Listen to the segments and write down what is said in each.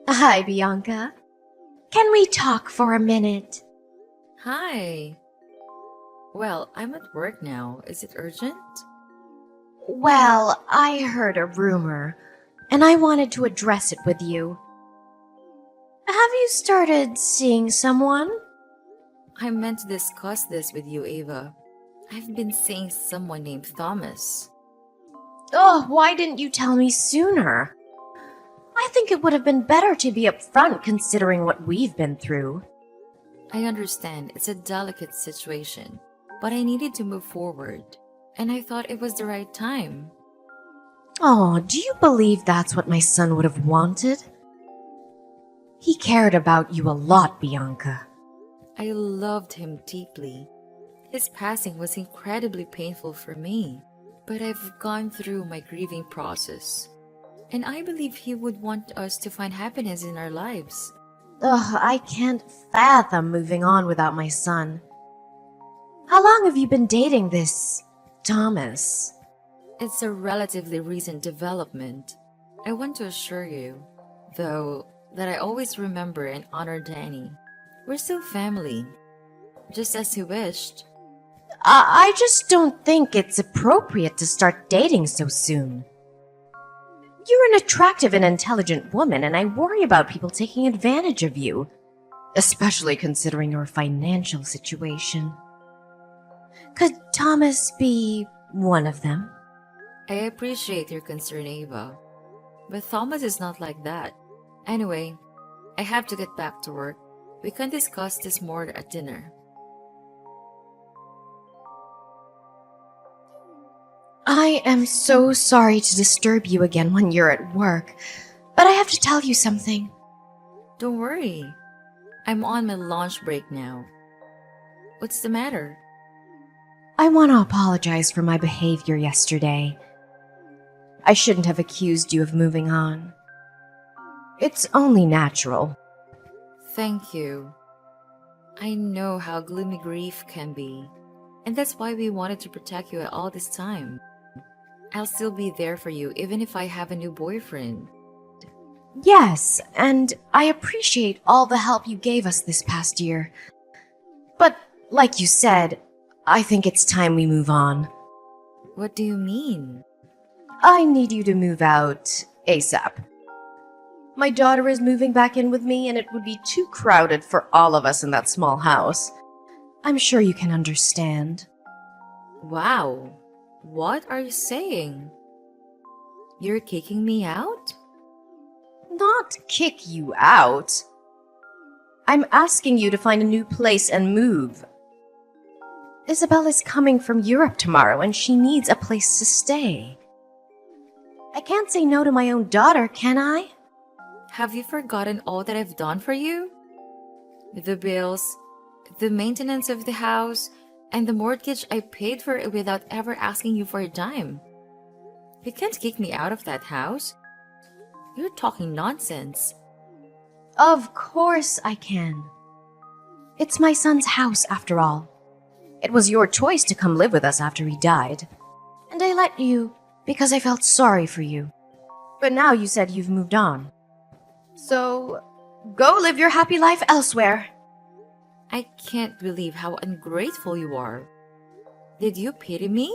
Hi, Bianca. Can we talk for a minute? Hi. Well, I'm at work now. Is it urgent? Well, I heard a rumor, and I wanted to address it with you. Have you started seeing someone? I meant to discuss this with you, Ava. I've been seeing someone named Thomas. Oh, why didn't you tell me sooner? I think it would have been better to be upfront considering what we've been through. I understand it's a delicate situation, but I needed to move forward, and I thought it was the right time. Oh, do you believe that's what my son would have wanted? He cared about you a lot, Bianca. I loved him deeply. His passing was incredibly painful for me, but I've gone through my grieving process, and I believe he would want us to find happiness in our lives. Ugh, I can't fathom moving on without my son. How long have you been dating this Thomas? It's a relatively recent development. I want to assure you, though, that I always remember and honor Danny. We're still family, just as he wished. I just don't think it's appropriate to start dating so soon. You're an attractive and intelligent woman, and I worry about people taking advantage of you, especially considering your financial situation. Could Thomas be one of them? I appreciate your concern, Ava, but Thomas is not like that. Anyway, I have to get back to work. We can discuss this more at dinner. I am so sorry to disturb you again when you're at work, but I have to tell you something. Don't worry. I'm on my lunch break now. What's the matter? I want to apologize for my behavior yesterday. I shouldn't have accused you of moving on. It's only natural. Thank you. I know how gloomy grief can be, and that's why we wanted to protect you at all this time. I'll still be there for you even if I have a new boyfriend. Yes, and I appreciate all the help you gave us this past year. But, like you said, I think it's time we move on. What do you mean? I need you to move out ASAP. My daughter is moving back in with me, and it would be too crowded for all of us in that small house. I'm sure you can understand. Wow. What are you saying? You're kicking me out? Not kick you out. I'm asking you to find a new place and move. Isabel is coming from Europe tomorrow, and she needs a place to stay. I can't say no to my own daughter, can I? Have you forgotten all that I've done for you? The bills, the maintenance of the house, and the mortgage I paid for it without ever asking you for a dime. You can't kick me out of that house. You're talking nonsense. Of course I can. It's my son's house, after all. It was your choice to come live with us after he died. And I let you because I felt sorry for you. But now you said you've moved on. So, go live your happy life elsewhere. I can't believe how ungrateful you are. Did you pity me?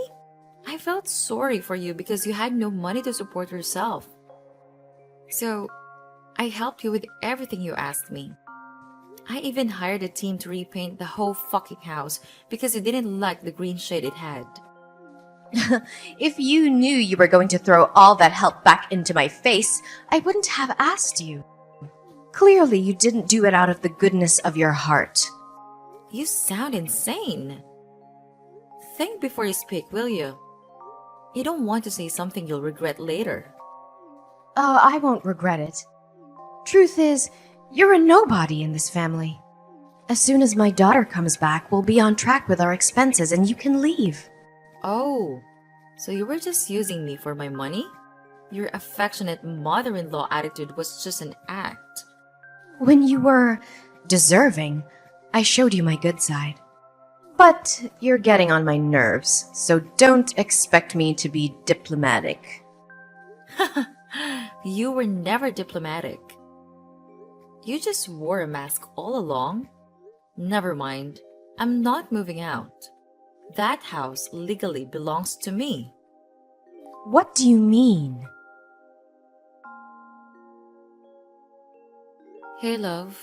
I felt sorry for you because you had no money to support yourself. So, I helped you with everything you asked me. I even hired a team to repaint the whole fucking house because I didn't like the green shade it had. If you knew you were going to throw all that help back into my face, I wouldn't have asked you. Clearly, you didn't do it out of the goodness of your heart. You sound insane. Think before you speak, will you? You don't want to say something you'll regret later. Oh, I won't regret it. Truth is, you're a nobody in this family. As soon as my daughter comes back, we'll be on track with our expenses and you can leave. Oh, so you were just using me for my money? Your affectionate mother-in-law attitude was just an act. When you were deserving, I showed you my good side. But you're getting on my nerves, so don't expect me to be diplomatic. You were never diplomatic. You just wore a mask all along? Never mind. I'm not moving out. That house legally belongs to me. What do you mean? Hey, love.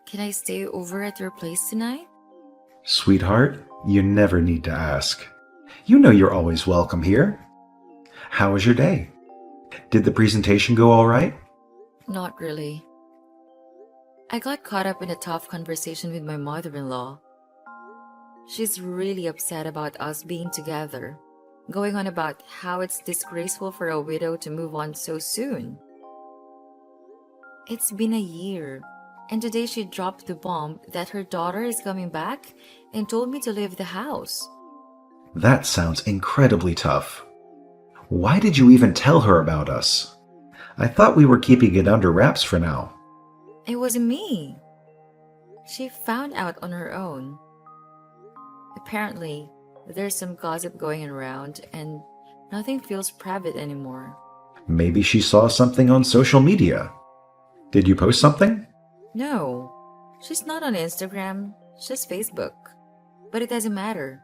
Can I stay over at your place tonight? Sweetheart, you never need to ask. You know you're always welcome here. How was your day? Did the presentation go all right? Not really. I got caught up in a tough conversation with my mother-in-law. She's really upset about us being together, going on about how it's disgraceful for a widow to move on so soon. It's been a year, and today she dropped the bomb that her daughter is coming back and told me to leave the house. That sounds incredibly tough. Why did you even tell her about us? I thought we were keeping it under wraps for now. It wasn't me. She found out on her own. Apparently, there's some gossip going around and nothing feels private anymore. Maybe she saw something on social media. Did you post something? No, she's not on Instagram, she's Facebook. But it doesn't matter.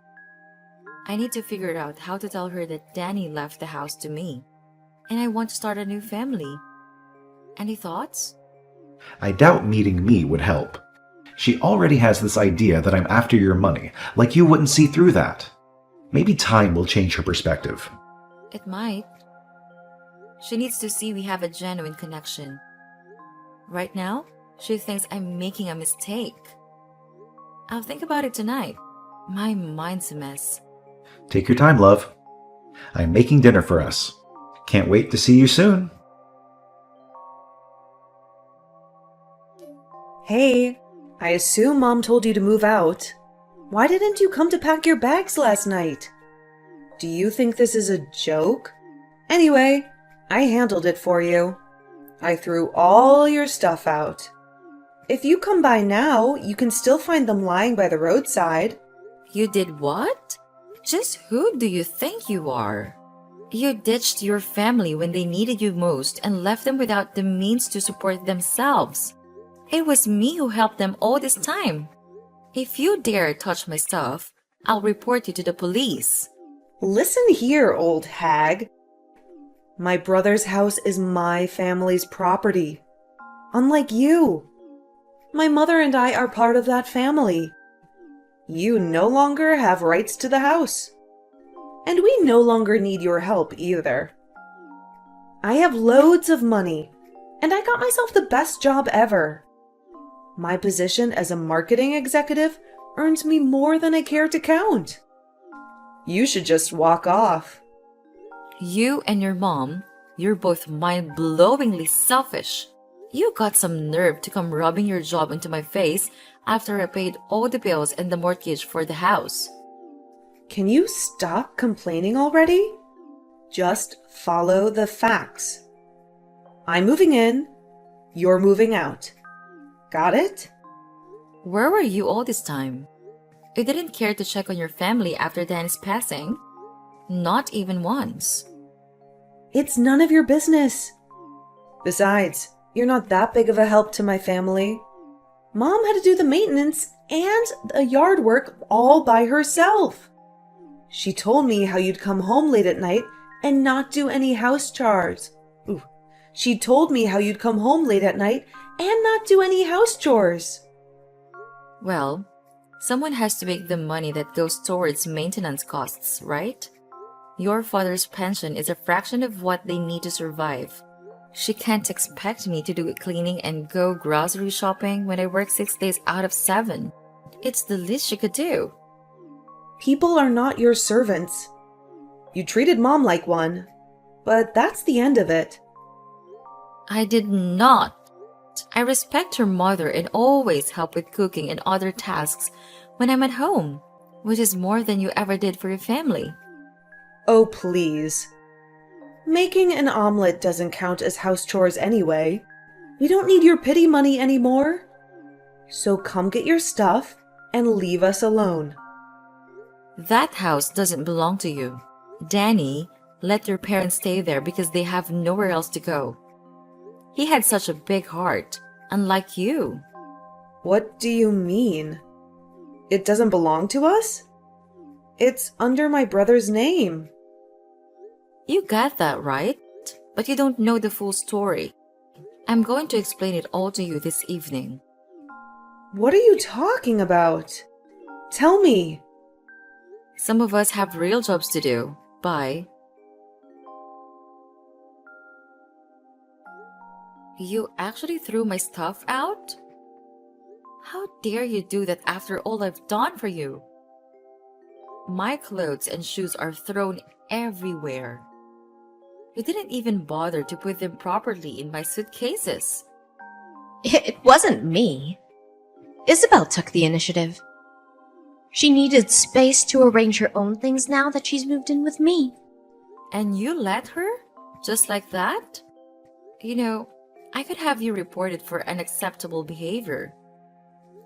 I need to figure out how to tell her that Danny left the house to me, and I want to start a new family. Any thoughts? I doubt meeting me would help. She already has this idea that I'm after your money, like you wouldn't see through that. Maybe time will change her perspective. It might. She needs to see we have a genuine connection. Right now, she thinks I'm making a mistake. I'll think about it tonight. My mind's a mess. Take your time, love. I'm making dinner for us. Can't wait to see you soon. Hey, I assume Mom told you to move out. Why didn't you come to pack your bags last night? Do you think this is a joke? Anyway, I handled it for you. I threw all your stuff out. If you come by now, you can still find them lying by the roadside. You did what? Just who do you think you are? You ditched your family when they needed you most and left them without the means to support themselves. It was me who helped them all this time. If you dare touch my stuff, I'll report you to the police. Listen here, old hag. My brother's house is my family's property. Unlike you. My mother and I are part of that family. You no longer have rights to the house. And we no longer need your help either. I have loads of money, and I got myself the best job ever. My position as a marketing executive earns me more than I care to count. You should just walk off. You and your mom, you're both mind-blowingly selfish. You got some nerve to come rubbing your job into my face after I paid all the bills and the mortgage for the house. Can you stop complaining already? Just follow the facts. I'm moving in, you're moving out. Got it? Where were you all this time? You didn't care to check on your family after Dan's passing? Not even once. It's none of your business. Besides, you're not that big of a help to my family. Mom had to do the maintenance and the yard work all by herself. She told me how you'd come home late at night and not do any house chores. She told me how you'd come home late at night and not do any house chores. Well, someone has to make the money that goes towards maintenance costs, right? Your father's pension is a fraction of what they need to survive. She can't expect me to do cleaning and go grocery shopping when I work 6 days out of 7. It's the least she could do. People are not your servants. You treated Mom like one, but that's the end of it. I did not. I respect her mother and always help with cooking and other tasks when I'm at home, which is more than you ever did for your family. Oh, please. Making an omelet doesn't count as house chores anyway. We don't need your pity money anymore. So come get your stuff and leave us alone. That house doesn't belong to you. Danny let your parents stay there because they have nowhere else to go. He had such a big heart. unlike you. What do you mean? It doesn't belong to us? It's under my brother's name. You got that right, but you don't know the full story. I'm going to explain it all to you this evening. What are you talking about? Tell me. Some of us have real jobs to do. Bye. You actually threw my stuff out? How dare you do that after all I've done for you? My clothes and shoes are thrown everywhere. You didn't even bother to put them properly in my suitcases. It wasn't me. Isabel took the initiative. She needed space to arrange her own things now that she's moved in with me. And you let her? Just like that? You know, I could have you reported for unacceptable behavior.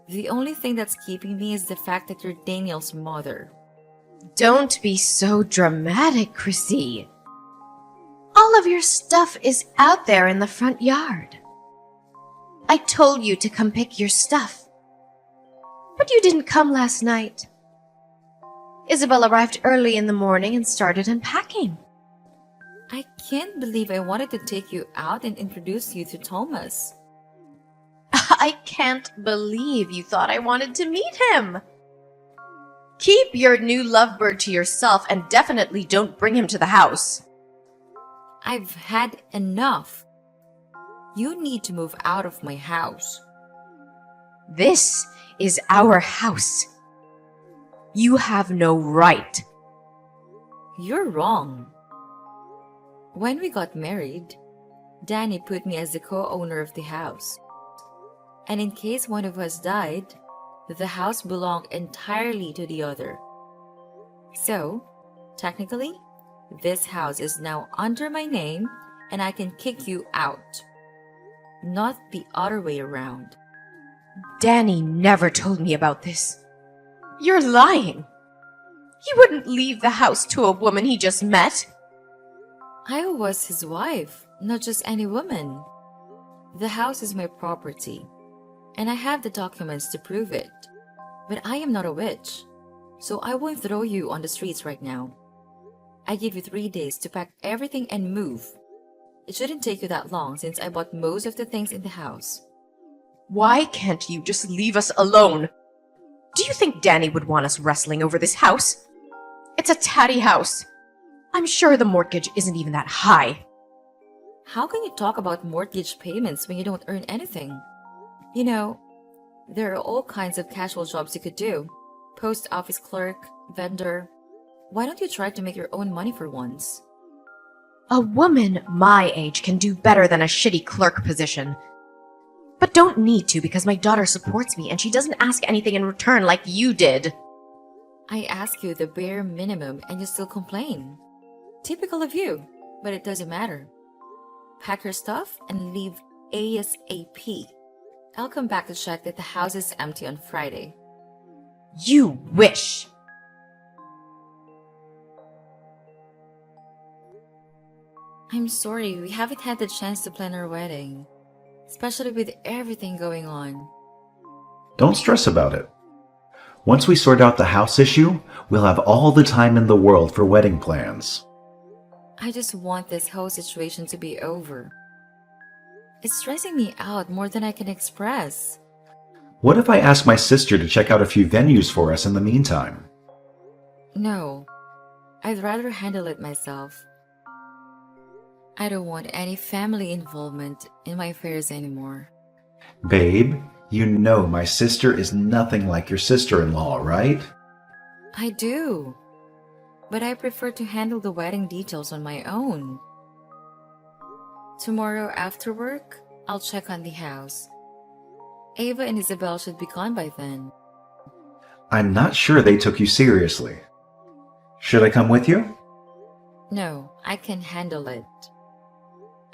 The only thing that's keeping me is the fact that you're Daniel's mother. Don't be so dramatic, Chrissy. All of your stuff is out there in the front yard. I told you to come pick your stuff. But you didn't come last night. Isabel arrived early in the morning and started unpacking. I can't believe I wanted to take you out and introduce you to Thomas. I can't believe you thought I wanted to meet him. Keep your new lovebird to yourself and definitely don't bring him to the house. I've had enough. You need to move out of my house. This is our house. You have no right. You're wrong. When we got married, Danny put me as the co-owner of the house. And in case one of us died, the house belonged entirely to the other. So, technically, this house is now under my name and I can kick you out. Not the other way around. Danny never told me about this. You're lying. He wouldn't leave the house to a woman he just met. I was his wife, not just any woman. The house is my property, and I have the documents to prove it. But I am not a witch, so I won't throw you on the streets right now. I give you 3 days to pack everything and move. It shouldn't take you that long since I bought most of the things in the house. Why can't you just leave us alone? Do you think Danny would want us wrestling over this house? It's a tatty house. I'm sure the mortgage isn't even that high. How can you talk about mortgage payments when you don't earn anything? You know, there are all kinds of casual jobs you could do. Post office clerk, vendor. Why don't you try to make your own money for once? A woman my age can do better than a shitty clerk position. But don't need to because my daughter supports me and she doesn't ask anything in return like you did. I ask you the bare minimum and you still complain. Typical of you, but it doesn't matter. Pack your stuff and leave ASAP. I'll come back to check that the house is empty on Friday. You wish. I'm sorry, we haven't had the chance to plan our wedding, especially with everything going on. Don't stress about it. Once we sort out the house issue, we'll have all the time in the world for wedding plans. I just want this whole situation to be over. It's stressing me out more than I can express. What if I ask my sister to check out a few venues for us in the meantime? No, I'd rather handle it myself. I don't want any family involvement in my affairs anymore. Babe, you know my sister is nothing like your sister-in-law, right? I do, but I prefer to handle the wedding details on my own. Tomorrow after work, I'll check on the house. Ava and Isabel should be gone by then. I'm not sure they took you seriously. Should I come with you? No, I can handle it.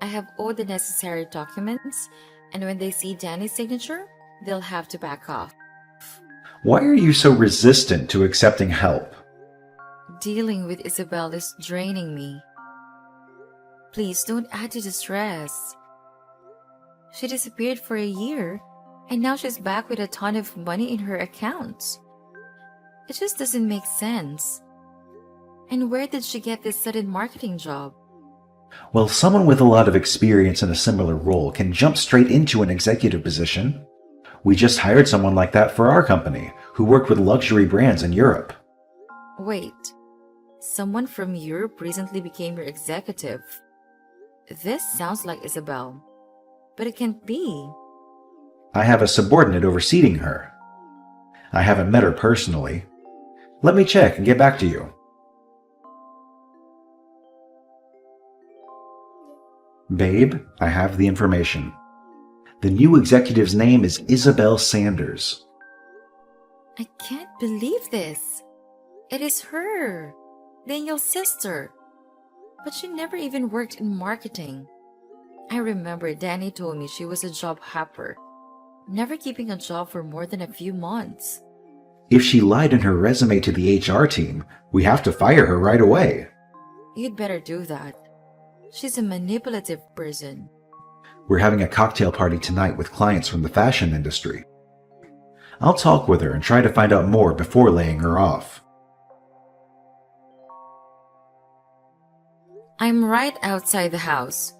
I have all the necessary documents, and when they see Danny's signature, they'll have to back off. Why are you so resistant to accepting help? Dealing with Isabel is draining me. Please don't add to the stress. She disappeared for a year, and now she's back with a ton of money in her accounts. It just doesn't make sense. And where did she get this sudden marketing job? Well, someone with a lot of experience in a similar role can jump straight into an executive position. We just hired someone like that for our company, who worked with luxury brands in Europe. Wait, someone from Europe recently became your executive. This sounds like Isabel, but it can't be. I have a subordinate overseeing her. I haven't met her personally. Let me check and get back to you. Babe, I have the information. The new executive's name is Isabel Sanders. I can't believe this. It is her, Daniel's sister. But she never even worked in marketing. I remember Danny told me she was a job hopper, never keeping a job for more than a few months. If she lied in her resume to the HR team, we have to fire her right away. You'd better do that. She's a manipulative person. We're having a cocktail party tonight with clients from the fashion industry. I'll talk with her and try to find out more before laying her off. I'm right outside the house.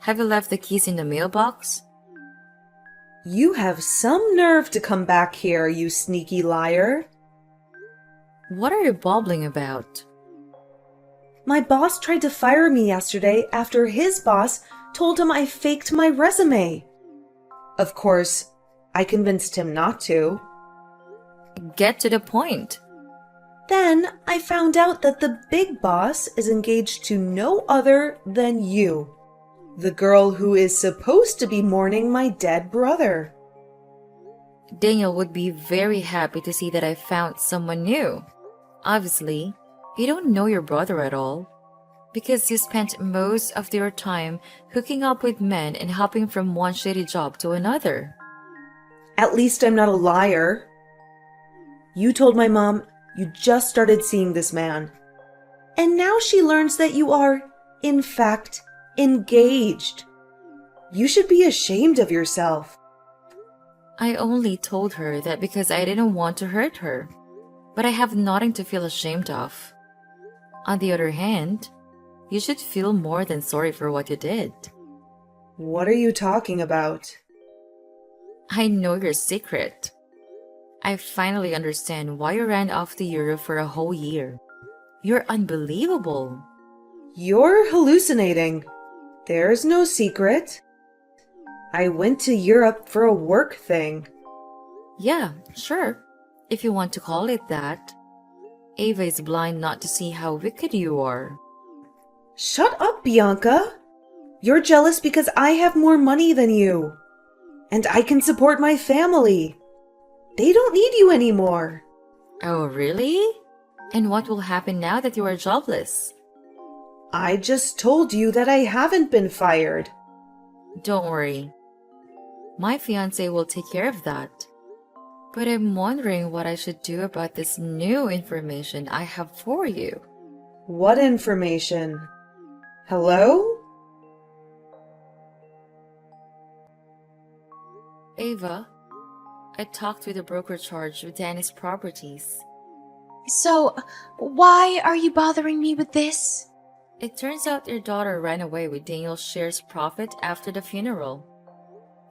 Have you left the keys in the mailbox? You have some nerve to come back here, you sneaky liar. What are you babbling about? My boss tried to fire me yesterday after his boss told him I faked my resume. Of course, I convinced him not to. Get to the point. Then I found out that the big boss is engaged to no other than you, the girl who is supposed to be mourning my dead brother. Daniel would be very happy to see that I found someone new. Obviously, you don't know your brother at all, because you spent most of your time hooking up with men and hopping from one shitty job to another. At least I'm not a liar. You told my mom you just started seeing this man, and now she learns that you are, in fact, engaged. You should be ashamed of yourself. I only told her that because I didn't want to hurt her, but I have nothing to feel ashamed of. On the other hand, you should feel more than sorry for what you did. What are you talking about? I know your secret. I finally understand why you ran off to Europe for a whole year. You're unbelievable. You're hallucinating. There's no secret. I went to Europe for a work thing. Yeah, sure, if you want to call it that. Ava is blind not to see how wicked you are. Shut up, Bianca. You're jealous because I have more money than you. And I can support my family. They don't need you anymore. Oh, really? And what will happen now that you are jobless? I just told you that I haven't been fired. Don't worry. My fiancé will take care of that. But I'm wondering what I should do about this new information I have for you. What information? Hello? Ava, I talked with the broker charged with Danny's properties. So, why are you bothering me with this? It turns out your daughter ran away with Daniel's shares profit after the funeral.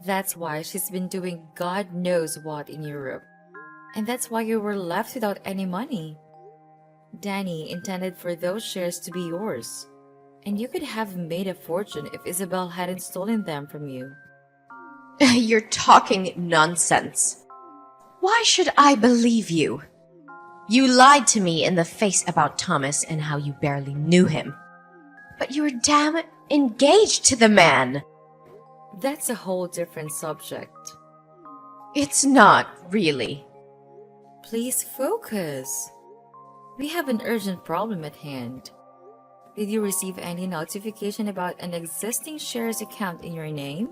That's why she's been doing God knows what in Europe. And that's why you were left without any money. Danny intended for those shares to be yours. And you could have made a fortune if Isabel hadn't stolen them from you. You're talking nonsense. Why should I believe you? You lied to me in the face about Thomas and how you barely knew him. But you were damn engaged to the man. That's a whole different subject. It's not, really. Please focus. We have an urgent problem at hand. Did you receive any notification about an existing shares account in your name?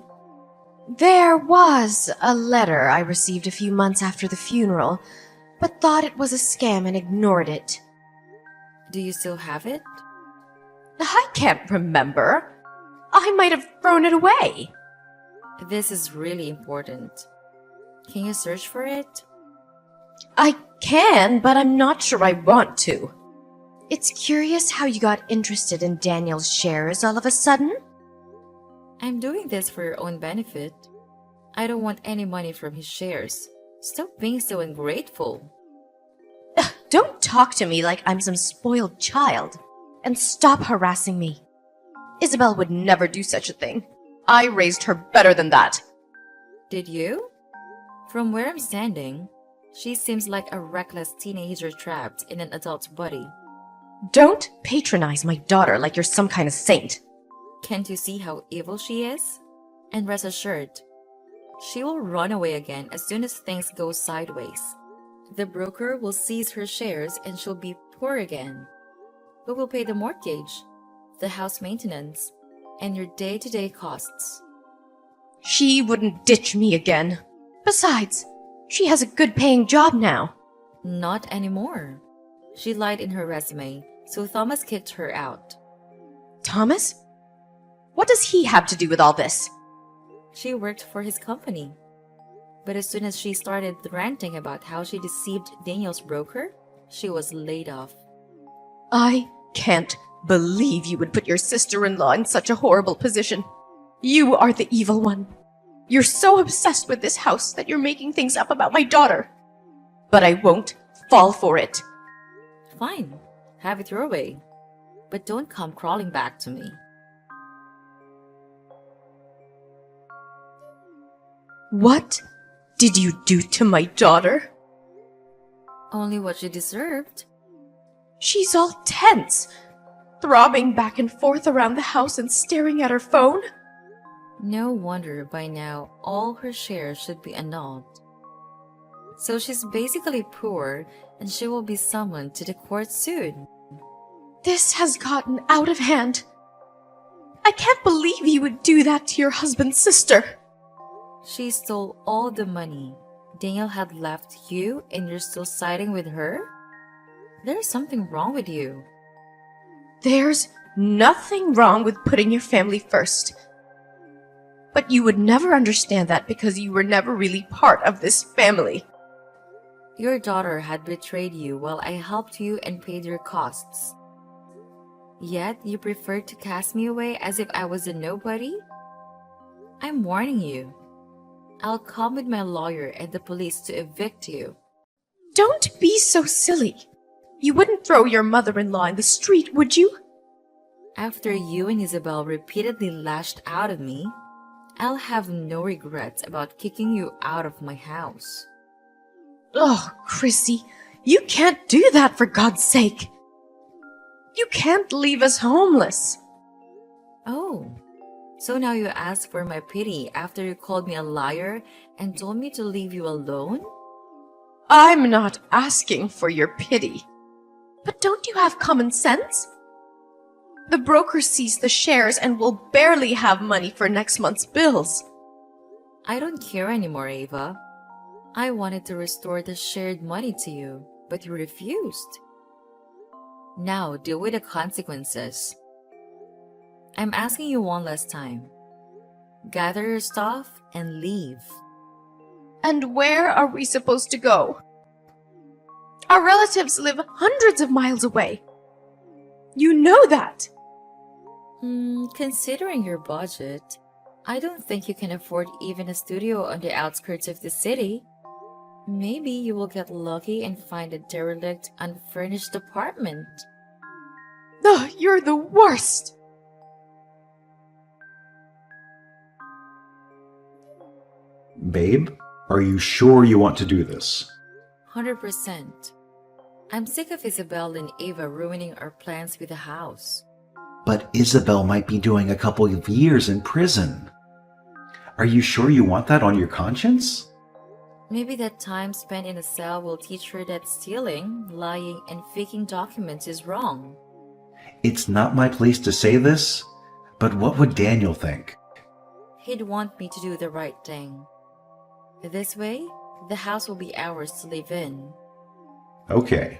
There was a letter I received a few months after the funeral, but thought it was a scam and ignored it. Do you still have it? I can't remember. I might have thrown it away. This is really important. Can you search for it? I can, but I'm not sure I want to. It's curious how you got interested in Daniel's shares all of a sudden. I'm doing this for your own benefit. I don't want any money from his shares. Stop being so ungrateful. Don't talk to me like I'm some spoiled child. And stop harassing me. Isabel would never do such a thing. I raised her better than that. Did you? From where I'm standing, she seems like a reckless teenager trapped in an adult's body. Don't patronize my daughter like you're some kind of saint. Can't you see how evil she is? And rest assured, she will run away again as soon as things go sideways. The broker will seize her shares and she'll be poor again. Who will pay the mortgage, the house maintenance, and your day-to-day costs? She wouldn't ditch me again. Besides, she has a good paying job now. Not anymore. She lied in her resume, so Thomas kicked her out. Thomas? What does he have to do with all this? She worked for his company. But as soon as she started ranting about how she deceived Daniel's broker, she was laid off. I can't believe you would put your sister-in-law in such a horrible position. You are the evil one. You're so obsessed with this house that you're making things up about my daughter. But I won't fall for it. Fine, have it your way. But don't come crawling back to me. What did you do to my daughter? Only what she deserved. She's all tense, throbbing back and forth around the house and staring at her phone. No wonder by now all her shares should be annulled. So she's basically poor and she will be summoned to the court soon. This has gotten out of hand. I can't believe you would do that to your husband's sister. She stole all the money Daniel had left you and you're still siding with her? There's something wrong with you. There's nothing wrong with putting your family first. But you would never understand that because you were never really part of this family. Your daughter had betrayed you while I helped you and paid your costs. Yet you preferred to cast me away as if I was a nobody? I'm warning you. I'll come with my lawyer and the police to evict you. Don't be so silly. You wouldn't throw your mother-in-law in the street, would you? After you and Isabel repeatedly lashed out at me, I'll have no regrets about kicking you out of my house. Oh, Chrissy, you can't do that for God's sake. You can't leave us homeless. Oh, so now you ask for my pity after you called me a liar and told me to leave you alone? I'm not asking for your pity. But don't you have common sense? The broker sees the shares and will barely have money for next month's bills. I don't care anymore, Ava. I wanted to restore the shared money to you, but you refused. Now deal with the consequences. I'm asking you one last time. Gather your stuff and leave. And where are we supposed to go? Our relatives live hundreds of miles away. You know that. Considering your budget, I don't think you can afford even a studio on the outskirts of the city. Maybe you will get lucky and find a derelict, unfurnished apartment. Ugh, you're the worst. Babe, are you sure you want to do this? 100%. I'm sick of Isabel and Ava ruining our plans with the house. But Isabel might be doing a couple of years in prison. Are you sure you want that on your conscience? Maybe that time spent in a cell will teach her that stealing, lying, and faking documents is wrong. It's not my place to say this, but what would Daniel think? He'd want me to do the right thing. This way, the house will be ours to live in. Okay.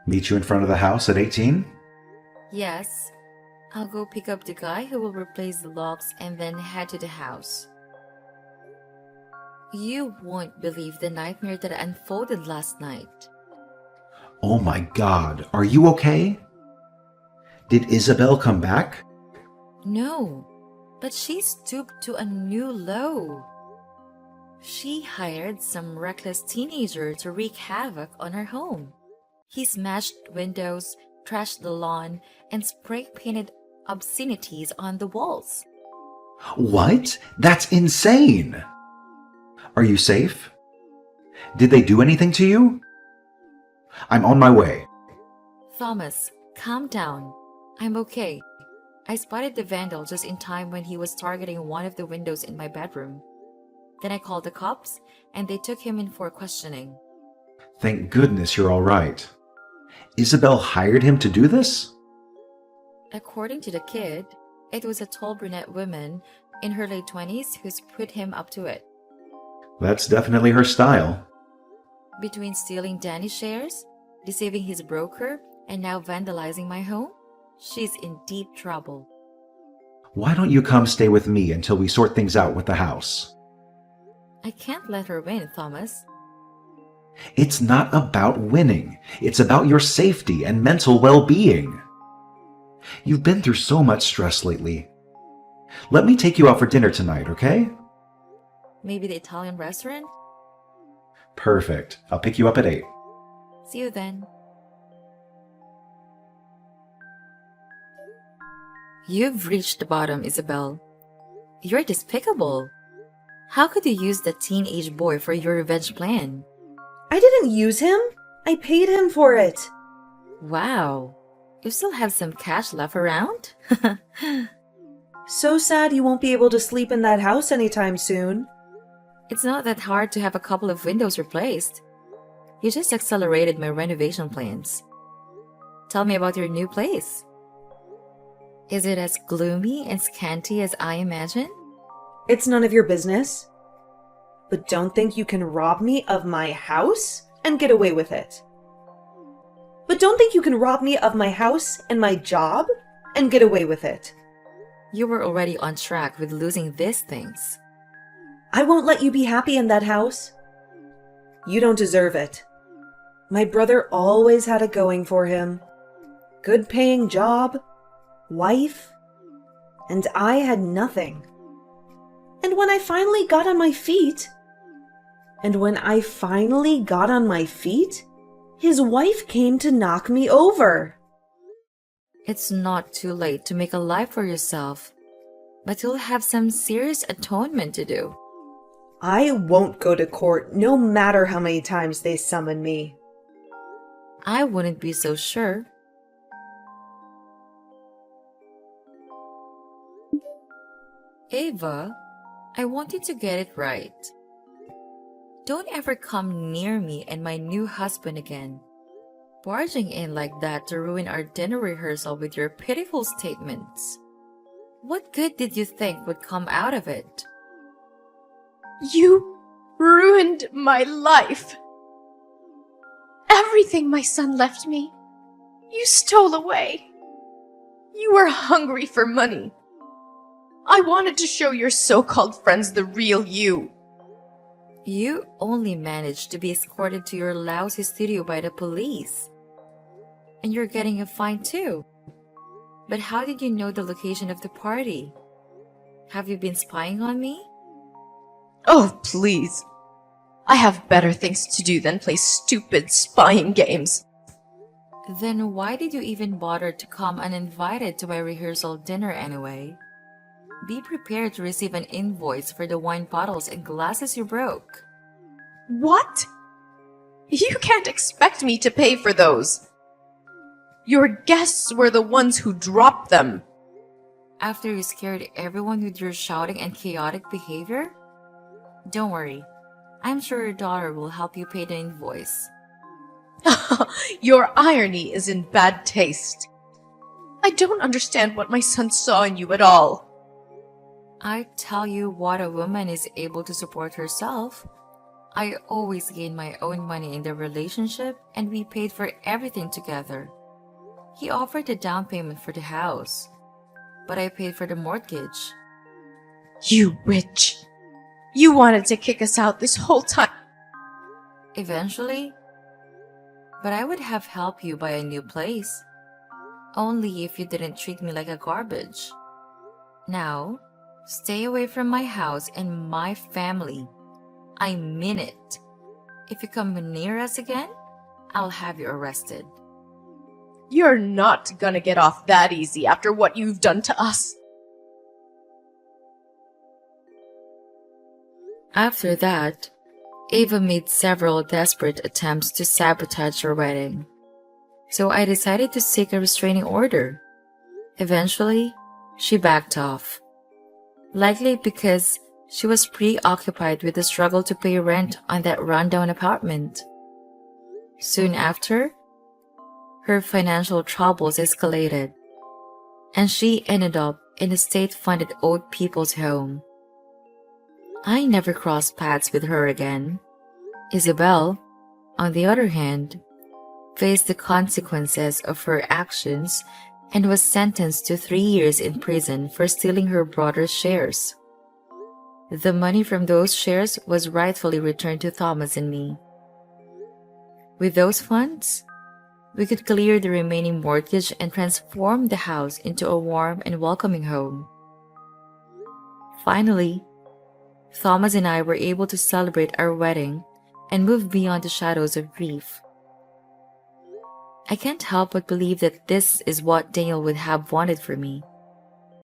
Meet you in front of the house at 18? Yes, I'll go pick up the guy who will replace the locks and then head to the house. You won't believe the nightmare that unfolded last night. Oh my god, are you okay? Did Isabel come back? No, but she stooped to a new low. She hired some reckless teenager to wreak havoc on her home. He smashed windows, trashed the lawn, and spray painted obscenities on the walls. What? That's insane! Are you safe? Did they do anything to you? I'm on my way. Thomas, calm down. I'm okay. I spotted the vandal just in time when he was targeting one of the windows in my bedroom. Then I called the cops, and they took him in for questioning. Thank goodness you're all right. Isabel hired him to do this? According to the kid, it was a tall brunette woman in her late 20s who's put him up to it. That's definitely her style. Between stealing Danny's shares, deceiving his broker, and now vandalizing my home, she's in deep trouble. Why don't you come stay with me until we sort things out with the house? I can't let her win, Thomas. It's not about winning. It's about your safety and mental well-being. You've been through so much stress lately. Let me take you out for dinner tonight, okay? Maybe the Italian restaurant? Perfect. I'll pick you up at 8. See you then. You've reached the bottom, Isabel. You're despicable. How could you use that teenage boy for your revenge plan? I didn't use him. I paid him for it. Wow. You still have some cash left around? So sad you won't be able to sleep in that house anytime soon. It's not that hard to have a couple of windows replaced. You just accelerated my renovation plans. Tell me about your new place. Is it as gloomy and scanty as I imagine? It's none of your business. But don't think you can rob me of my house and get away with it. But don't think you can rob me of my house and my job and get away with it. You were already on track with losing these things. I won't let you be happy in that house. You don't deserve it. My brother always had it going for him. Good paying job, wife, and I had nothing. And when I finally got on my feet, his wife came to knock me over. It's not too late to make a life for yourself, but you'll have some serious atonement to do. I won't go to court no matter how many times they summon me. I wouldn't be so sure. Ava, I want you to get it right. Don't ever come near me and my new husband again. Barging in like that to ruin our dinner rehearsal with your pitiful statements. What good did you think would come out of it? You ruined my life. Everything my son left me, you stole away. You were hungry for money. I wanted to show your so-called friends the real you. You only managed to be escorted to your lousy studio by the police. And you're getting a fine too. But how did you know the location of the party? Have you been spying on me? Oh, please. I have better things to do than play stupid spying games. Then why did you even bother to come uninvited to my rehearsal dinner anyway? Be prepared to receive an invoice for the wine bottles and glasses you broke. What? You can't expect me to pay for those. Your guests were the ones who dropped them. After you scared everyone with your shouting and chaotic behavior? Don't worry. I'm sure your daughter will help you pay the invoice. Your irony is in bad taste. I don't understand what my son saw in you at all. I tell you what, a woman is able to support herself. I always gain my own money in the relationship, and we paid for everything together. He offered the down payment for the house, but I paid for the mortgage. You witch. You wanted to kick us out this whole time. Eventually. But I would have helped you buy a new place. Only if you didn't treat me like a garbage. Now, stay away from my house and my family. I mean it. If you come near us again, I'll have you arrested. You're not gonna get off that easy after what you've done to us. After that, Ava made several desperate attempts to sabotage our wedding. So I decided to seek a restraining order. Eventually, she backed off. Likely because she was preoccupied with the struggle to pay rent on that rundown apartment. Soon after, her financial troubles escalated, and she ended up in a state-funded old people's home. I never crossed paths with her again. Isabel, on the other hand, faced the consequences of her actions and was sentenced to 3 years in prison for stealing her brother's shares. The money from those shares was rightfully returned to Thomas and me. With those funds, we could clear the remaining mortgage and transform the house into a warm and welcoming home. Finally, Thomas and I were able to celebrate our wedding and move beyond the shadows of grief. I can't help but believe that this is what Daniel would have wanted for me.